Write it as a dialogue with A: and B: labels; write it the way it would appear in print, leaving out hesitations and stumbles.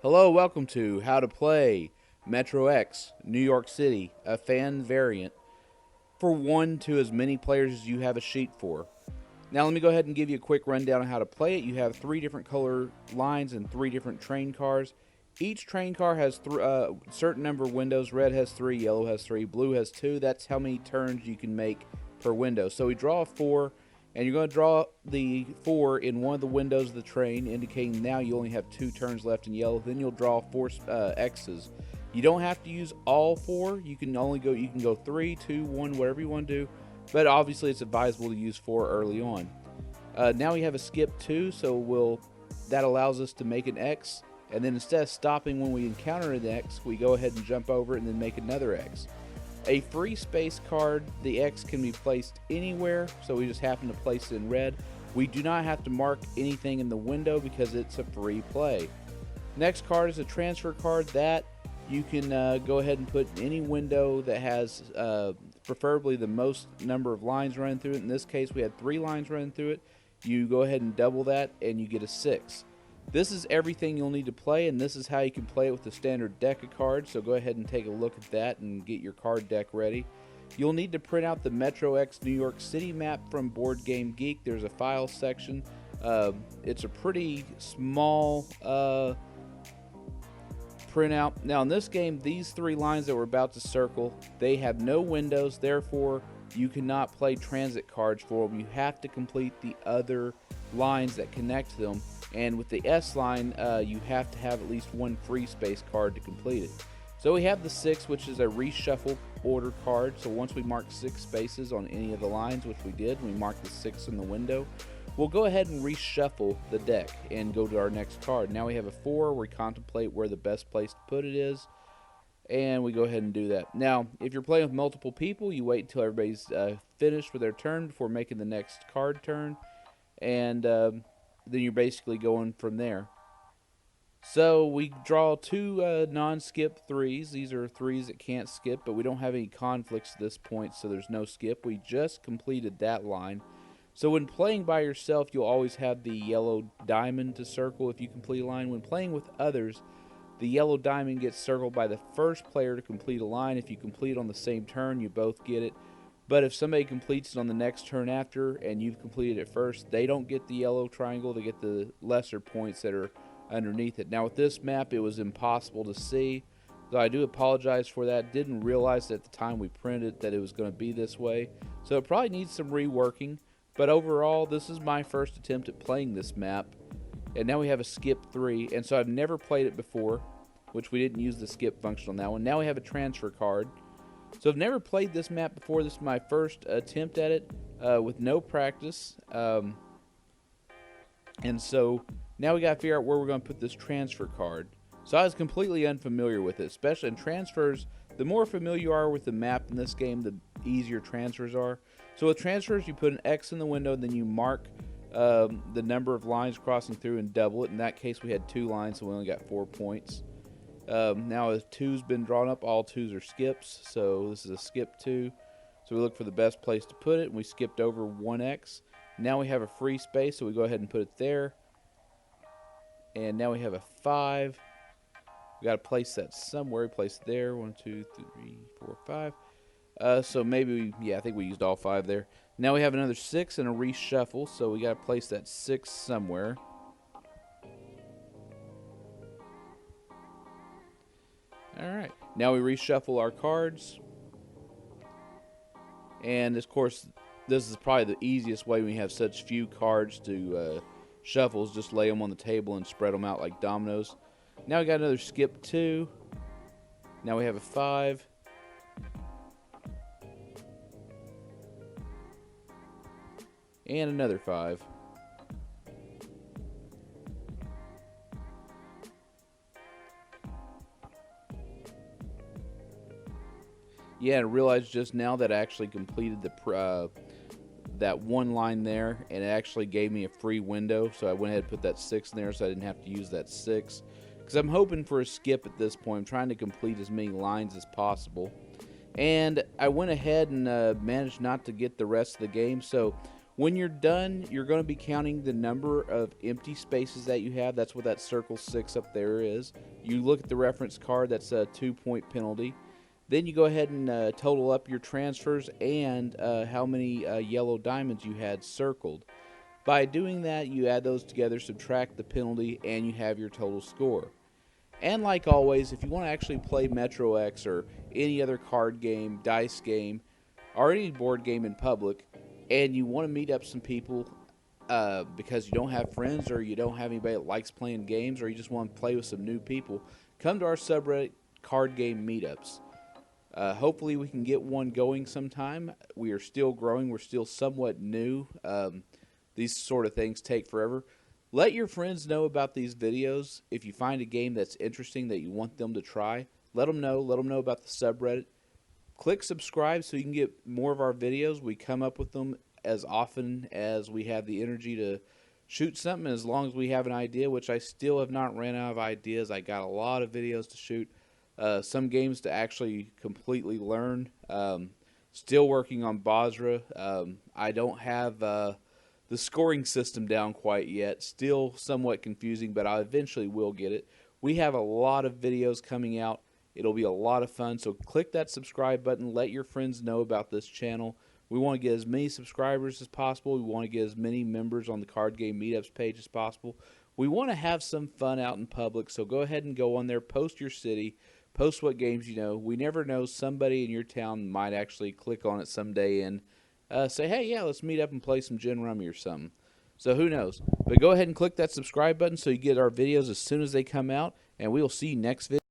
A: Hello, welcome to How to Play Metro X New York City, a fan variant for 1 to as many players as you have a sheet for. Now let me go ahead and give you a quick rundown on how to play it. You have 3 different color lines and 3 different train cars. Each train car has a certain number of windows. Red has 3, yellow has 3, blue has 2. That's how many turns you can make per window. So we draw a 4, and you're going to draw the 4 in one of the windows of the train, indicating now you only have 2 turns left in yellow. Then you'll draw 4 X's. You don't have to use all 4. You can go 3, 2, 1, whatever you want to do. But obviously it's advisable to use 4 early on. Now we have a skip 2, so that allows us to make an X. And then instead of stopping when we encounter an X, we go ahead and jump over it and then make another X. A free space card, the X can be placed anywhere, so we just happen to place it in red. We do not have to mark anything in the window because it's a free play. Next card is a transfer card that you can go ahead and put in any window that has preferably the most number of lines running through it. In this case, we had 3 lines running through it. You go ahead and double that and you get a 6. This is everything you'll need to play, and this is how you can play it with the standard deck of cards. So go ahead and take a look at that and get your card deck ready. You'll need to print out the Metro X New York City map from Board Game Geek. There's a file section. It's a pretty small printout. Now in this game, these 3 lines that we're about to circle, they have no windows, therefore you cannot play transit cards for them. You have to complete the other lines that connect them. And with the S line, you have to have at least 1 free space card to complete it. So we have the 6, which is a reshuffle order card. So once we mark 6 spaces on any of the lines, which we did, we marked the 6 in the window, we'll go ahead and reshuffle the deck and go to our next card. Now we have a 4, we contemplate where the best place to put it is, and we go ahead and do that. Now, if you're playing with multiple people, you wait until everybody's finished with their turn before making the next card turn, and then you're basically going from there. So we draw 2 non-skip 3s. These are 3s that can't skip, but we don't have any conflicts at this point, so there's no skip. We just completed that line. So when playing by yourself, you'll always have the yellow diamond to circle if you complete a line. When playing with others, the yellow diamond gets circled by the first player to complete a line. If you complete on the same turn, you both get it. But if somebody completes it on the next turn after and you've completed it first, they don't get the yellow triangle. They get the lesser points that are underneath it. Now with this map, it was impossible to see, so I do apologize for that. Didn't realize at the time we printed that it was going to be this way, so it probably needs some reworking. But overall, this is my first attempt at playing this map. And now we have a skip 3, and so I've never played it before, which we didn't use the skip function on that one. Now we have a transfer card. So I've never played this map before. This is my first attempt at it with no practice. And so now we got to figure out where we're going to put this transfer card. So I was completely unfamiliar with it, especially in transfers. The more familiar you are with the map in this game, the easier transfers are. So with transfers, you put an X in the window, and then you mark the number of lines crossing through and double it. In that case, we had 2 lines, so we only got 4 points. Now a 2's been drawn up, all 2's are skips, so this is a skip 2. So we look for the best place to put it, and we skipped over 1X. Now we have a free space, so we go ahead and put it there. And now we have a 5. We got to place that somewhere. We place it there. 1, 2, 3, 4, 5. So maybe, I think we used all 5 there. Now we have another 6 and a reshuffle, so we got to place that 6 somewhere. Alright, now we reshuffle our cards. And of course, this is probably the easiest way when you have such few cards to shuffle, is just lay them on the table and spread them out like dominoes. Now we got another skip 2. Now we have a 5. And another 5. Yeah, I realized just now that I actually completed that 1 line there, and it actually gave me a free window, so I went ahead and put that 6 in there so I didn't have to use that 6. Because I'm hoping for a skip at this point. I'm trying to complete as many lines as possible. And I went ahead and managed not to get the rest of the game, so When you're done, you're going to be counting the number of empty spaces that you have. That's what that circle 6 up there is. You look at the reference card, that's a 2-point penalty. Then you go ahead and total up your transfers and how many yellow diamonds you had circled. By doing that, you add those together, subtract the penalty, and you have your total score. And like always, if you want to actually play Metro X or any other card game, dice game, or any board game in public, and you want to meet up some people because you don't have friends or you don't have anybody that likes playing games or you just want to play with some new people, come to our subreddit card game meetups. Hopefully we can get one going sometime. We are still growing. We're still somewhat new. These sort of things take forever. Let your friends know about these videos. If you find a game that's interesting that you want them to try, let them know. Let them know about the subreddit. Click subscribe so you can get more of our videos. We come up with them as often as we have the energy to shoot something, as long as we have an idea, which I still have not ran out of ideas. I got a lot of videos to shoot. Some games to actually completely learn. Still working on Basra. I don't have the scoring system down quite yet. Still somewhat confusing, but I eventually will get it. We have a lot of videos coming out. It'll be a lot of fun, so click that subscribe button. Let your friends know about this channel. We want to get as many subscribers as possible. We want to get as many members on the Card Game Meetups page as possible. We want to have some fun out in public, so go ahead and go on there, post your city, post what games you know. We never know, somebody in your town might actually click on it someday and say, hey, yeah, let's meet up and play some gin rummy or something. So who knows? But go ahead and click that subscribe button so you get our videos as soon as they come out, and we will see you next video.